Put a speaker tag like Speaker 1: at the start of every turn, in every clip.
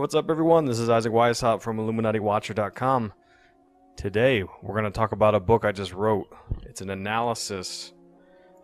Speaker 1: What's up, everyone? This is Isaac Weishaupt from IlluminatiWatcher.com. Today, we're going to talk about a book I just wrote. It's an analysis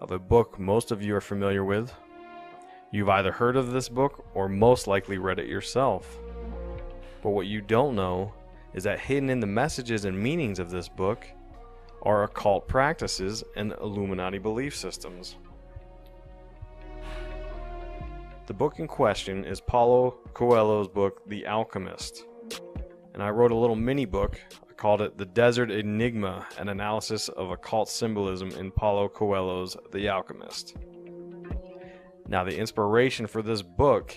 Speaker 1: of a book most of you are familiar with. You've either heard of this book or most likely read it yourself. But what you don't know is that hidden in the messages and meanings of this book are occult practices and Illuminati belief systems. The book in question is Paulo Coelho's book, The Alchemist. And I wrote a little mini book. I called it The Desert Enigma, an analysis of occult symbolism in Paulo Coelho's The Alchemist. Now, the inspiration for this book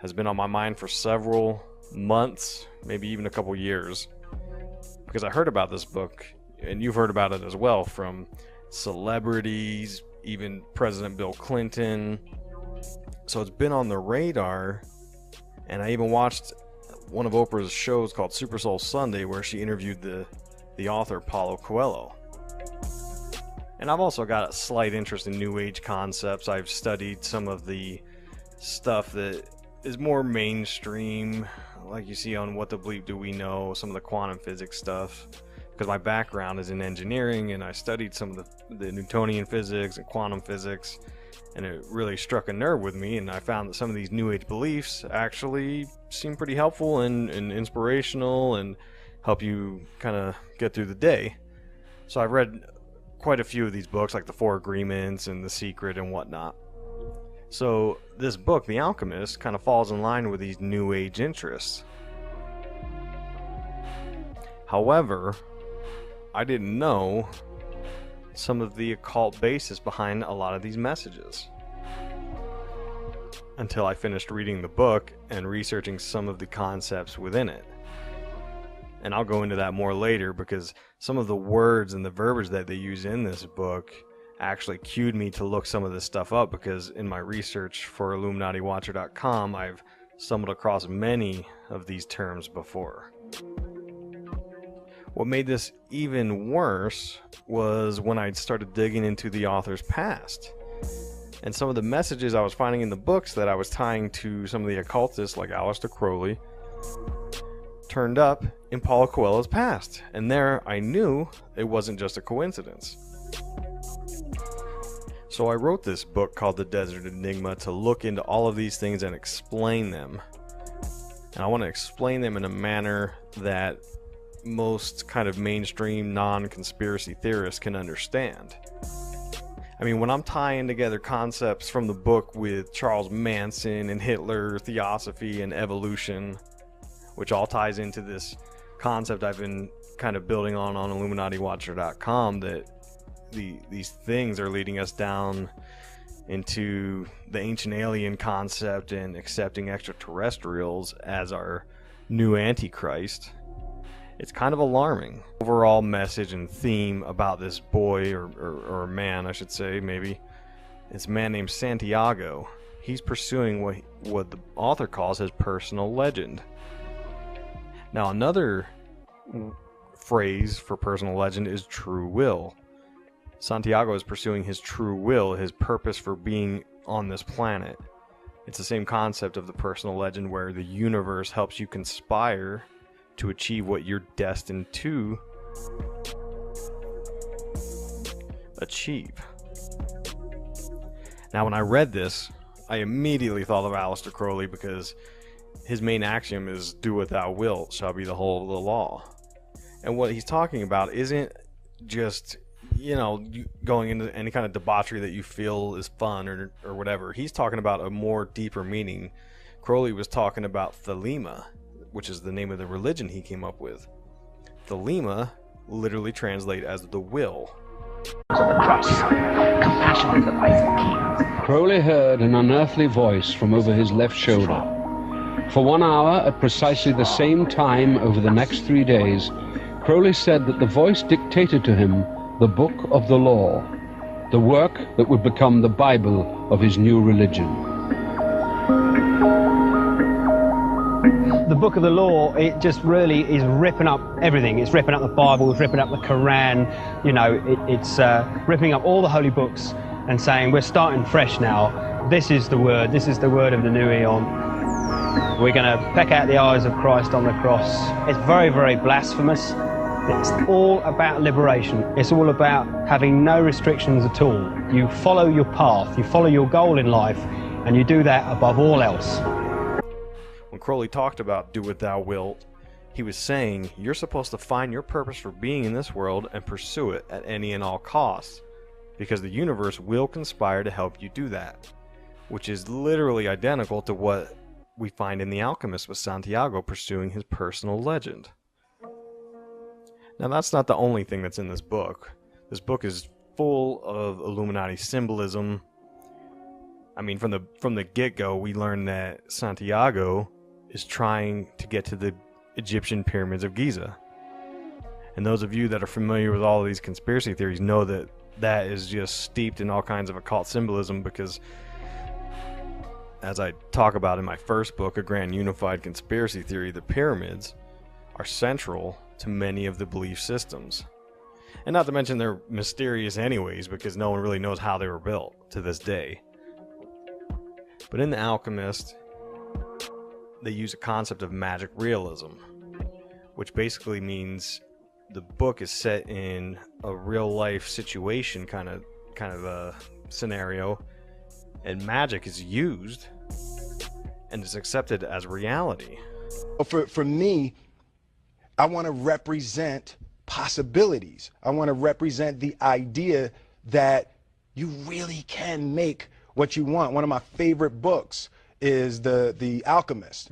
Speaker 1: has been on my mind for several months, maybe even a couple years, because I heard about this book, and you've heard about it as well, from celebrities, even President Bill Clinton. So it's been on the radar, and I even watched one of Oprah's shows called Super Soul Sunday, where she interviewed the author Paulo Coelho. And I've also got a slight interest in New Age concepts. I've studied some of the stuff that is more mainstream, like you see on What the Bleep Do We Know, some of the quantum physics stuff, because my background is in engineering, and I studied some of the Newtonian physics and quantum physics. And it really struck a nerve with me, and I found that some of these New Age beliefs actually seem pretty helpful and inspirational and help you kind of get through the day. So I've read quite a few of these books, like The Four Agreements and The Secret and whatnot. So this book, The Alchemist, kind of falls in line with these New Age interests. However, I didn't know some of the occult basis behind a lot of these messages until I finished reading the book and researching some of the concepts within it. And I'll go into that more later, because some of the words and the verbiage that they use in this book actually cued me to look some of this stuff up, because in my research for IlluminatiWatcher.com, I've stumbled across many of these terms before. What made this even worse was when I started digging into the author's past. And some of the messages I was finding in the books that I was tying to some of the occultists like Aleister Crowley turned up in Paulo Coelho's past. And there I knew it wasn't just a coincidence. So I wrote this book called The Desert Enigma to look into all of these things and explain them. And I want to explain them in a manner that most kind of mainstream non-conspiracy theorists can understand. I mean, when I'm tying together concepts from the book with Charles Manson and Hitler, theosophy, and evolution, which all ties into this concept I've been kind of building on IlluminatiWatcher.com, that these things are leading us down into the ancient alien concept and accepting extraterrestrials as our new Antichrist. It's kind of alarming. Overall message and theme about this boy, or man, I should say, maybe. It's a man named Santiago. He's pursuing what the author calls his personal legend. Now, another phrase for personal legend is true will. Santiago is pursuing his true will, his purpose for being on this planet. It's the same concept of the personal legend, where the universe helps you conspire to achieve what you're destined to achieve. Now, when I read this, I immediately thought of Aleister Crowley, because his main axiom is "do what thou wilt shall be the whole of the law." And what he's talking about isn't just, going into any kind of debauchery that you feel is fun or whatever. He's talking about a more deeper meaning. Crowley was talking about Thelema, which is the name of the religion he came up with. Thelema literally translate as the will.
Speaker 2: On the cross, compassion is the life of kings.
Speaker 3: Crowley heard an unearthly voice from over his left shoulder. For 1 hour, at precisely the same time over the next 3 days, Crowley said that the voice dictated to him the book of the law, the work that would become the Bible of his new religion.
Speaker 4: The book of the law, it just really is ripping up everything. It's ripping up the Bible, it's ripping up the Quran, it's ripping up all the holy books and saying, we're starting fresh now. This is the word of the new eon. We're going to peck out the eyes of Christ on the cross. It's very, very blasphemous. It's all about liberation. It's all about having no restrictions at all. You follow your path, you follow your goal in life, and you do that above all else.
Speaker 1: When Crowley talked about do what thou wilt, he was saying you're supposed to find your purpose for being in this world and pursue it at any and all costs, because the universe will conspire to help you do that, which is literally identical to what we find in The Alchemist with Santiago pursuing his personal legend. Now that's not the only thing that's in this book. This book is full of Illuminati symbolism. I mean, from the get-go, we learn that Santiago is trying to get to the Egyptian pyramids of Giza. And those of you that are familiar with all of these conspiracy theories know that that is just steeped in all kinds of occult symbolism, because as I talk about in my first book, A Grand Unified Conspiracy Theory, the pyramids are central to many of the belief systems. And not to mention they're mysterious anyways, because no one really knows how they were built to this day. But in The Alchemist, they use a concept of magic realism, which basically means the book is set in a real life situation kind of a scenario, and magic is used and is accepted as reality.
Speaker 5: For me, I want to represent possibilities. I want to represent the idea that you really can make what you want. One of my favorite books is the Alchemist,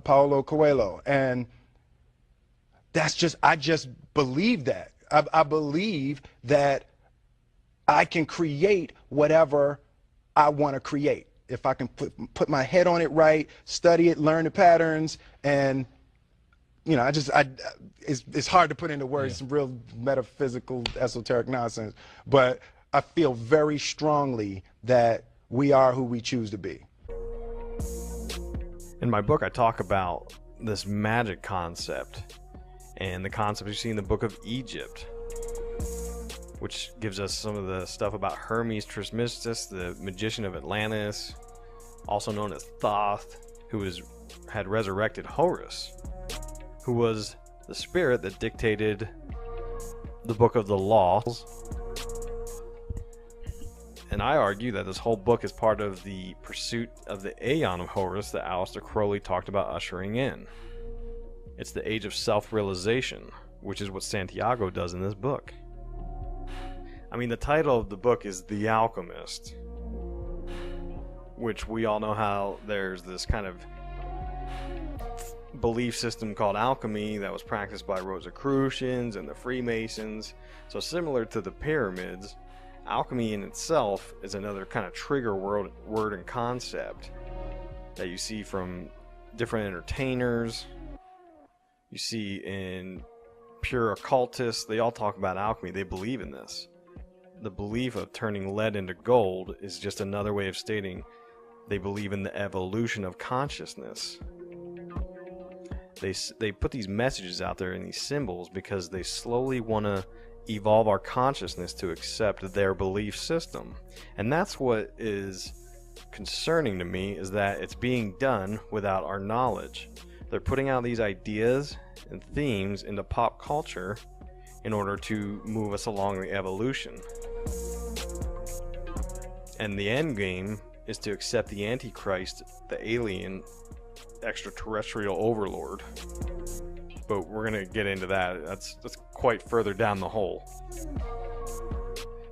Speaker 5: Paulo Coelho, and I just believe that. I believe that I can create whatever I want to create if I can put my head on it right, study it, learn the patterns, and you know, it's hard to put into words, some real metaphysical, esoteric nonsense, but I feel very strongly that we are who we choose to be.
Speaker 1: In my book, I talk about this magic concept and the concept you see in the Book of Egypt, which gives us some of the stuff about Hermes Trismegistus, the magician of Atlantis, also known as Thoth, who had resurrected Horus, who was the spirit that dictated the Book of the Laws. And I argue that this whole book is part of the pursuit of the Aeon of Horus that Aleister Crowley talked about ushering in. It's the age of self-realization, which is what Santiago does in this book. I mean, the title of the book is The Alchemist, which we all know how there's this kind of belief system called alchemy that was practiced by Rosicrucians and the Freemasons. So similar to the pyramids, alchemy in itself is another kind of trigger word and concept that you see from different entertainers. You see in pure occultists, they all talk about alchemy. They believe in this. The belief of turning lead into gold is just another way of stating they believe in the evolution of consciousness. They put these messages out there in these symbols because they slowly want to evolve our consciousness to accept their belief system. And that's what is concerning to me, is that it's being done without our knowledge. They're putting out these ideas and themes into pop culture in order to move us along the evolution. And the end game is to accept the Antichrist, the alien extraterrestrial overlord. But we're going to get into that. That's quite further down the hole.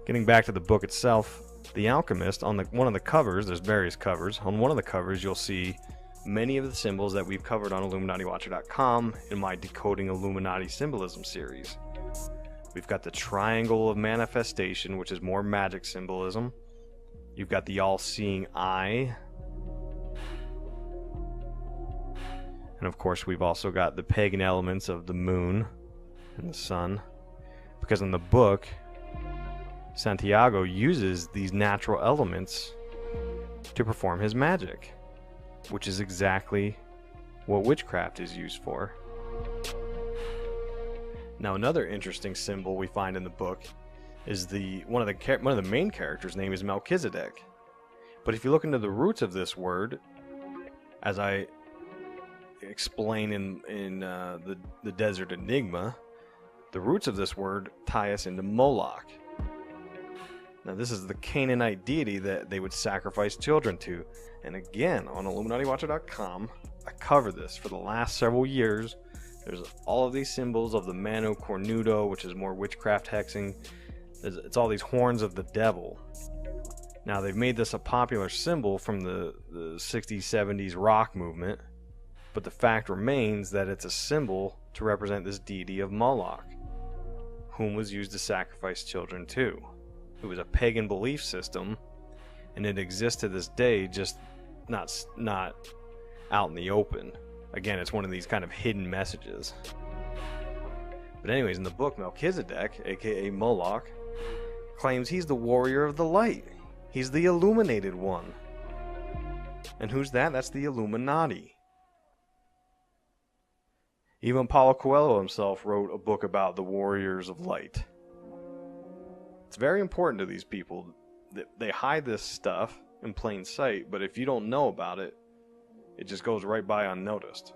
Speaker 1: Getting back to the book itself, The Alchemist, on one of the covers, there's various covers. On one of the covers, you'll see many of the symbols that we've covered on IlluminatiWatcher.com in my Decoding Illuminati Symbolism series. We've got the Triangle of Manifestation, which is more magic symbolism. You've got the All-Seeing Eye. And of course, we've also got the pagan elements of the moon and the sun. Because in the book, Santiago uses these natural elements to perform his magic, which is exactly what witchcraft is used for. Now, another interesting symbol we find in the book is one of the main characters' name is Melchizedek. But if you look into the roots of this word, as I explain in the Desert Enigma, the roots of this word tie us into Moloch. Now, this is the Canaanite deity that they would sacrifice children to. And again, on IlluminatiWatcher.com, I cover this for the last several years. There's all of these symbols of the Mano Cornudo, which is more witchcraft hexing. It's all these horns of the devil. Now, they've made this a popular symbol from the 60s, 70s rock movement, but the fact remains that it's a symbol to represent this deity of Moloch, whom was used to sacrifice children to. It was a pagan belief system, and it exists to this day, just not out in the open. Again, it's one of these kind of hidden messages. But anyways, in the book, Melchizedek, aka Moloch, claims he's the warrior of the light. He's the illuminated one. And who's that? That's the Illuminati. Even Paulo Coelho himself wrote a book about the warriors of light. It's very important to these people. They hide this stuff in plain sight, but if you don't know about it, it just goes right by unnoticed.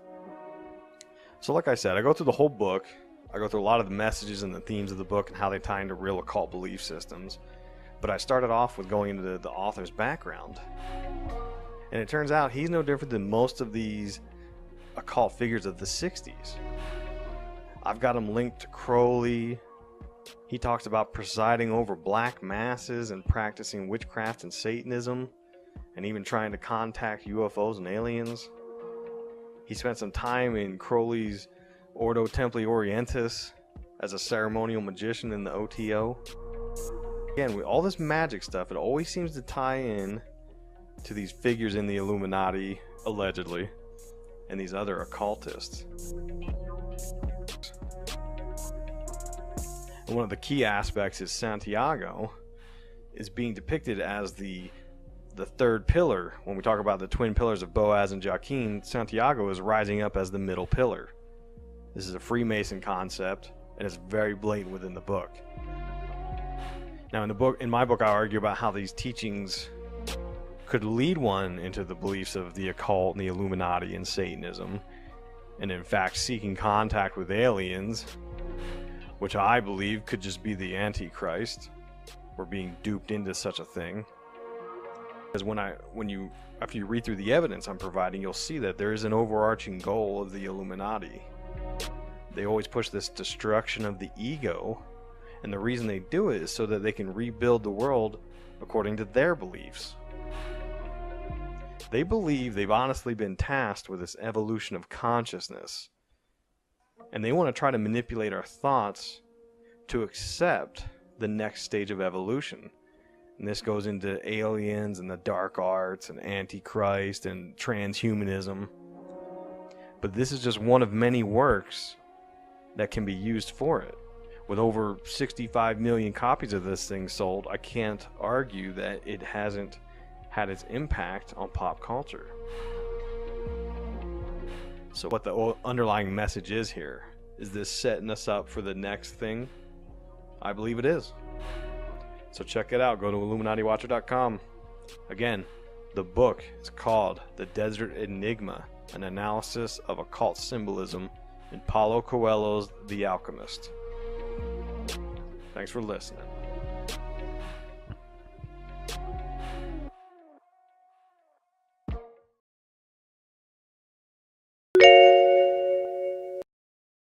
Speaker 1: So like I said, I go through the whole book. I go through a lot of the messages and the themes of the book and how they tie into real occult belief systems. But I started off with going into the author's background. And it turns out he's no different than most of these occult figures of the 60s. I've got him linked to Crowley. He talks about presiding over black masses and practicing witchcraft and Satanism, and even trying to contact UFOs and aliens. He spent some time in Crowley's Ordo Templi Orientis as a ceremonial magician in the OTO. Again, with all this magic stuff, it always seems to tie in to these figures in the Illuminati, allegedly, and these other occultists. And one of the key aspects is Santiago is being depicted as the third pillar. When we talk about the twin pillars of Boaz and Joaquin, Santiago is rising up as the middle pillar. This is a Freemason concept, and it's very blatant within the book. Now, in my book, I argue about how these teachings could lead one into the beliefs of the occult and the Illuminati and Satanism, and in fact seeking contact with aliens, which I believe could just be the Antichrist. We're being duped into such a thing. Because after you read through the evidence I'm providing, you'll see that there is an overarching goal of the Illuminati. They always push this destruction of the ego, and the reason they do it is so that they can rebuild the world according to their beliefs. They believe they've honestly been tasked with this evolution of consciousness, and they want to try to manipulate our thoughts to accept the next stage of evolution. And this goes into aliens and the dark arts and Antichrist and transhumanism. But this is just one of many works that can be used for it. With over 65 million copies of this thing sold, I can't argue that it hasn't had its impact on pop culture. So what the underlying message is here, is this setting us up for the next thing? I believe it is. So check it out. Go to IlluminatiWatcher.com. Again, the book is called The Desert Enigma, an analysis of occult symbolism in Paulo Coelho's The Alchemist. Thanks for listening.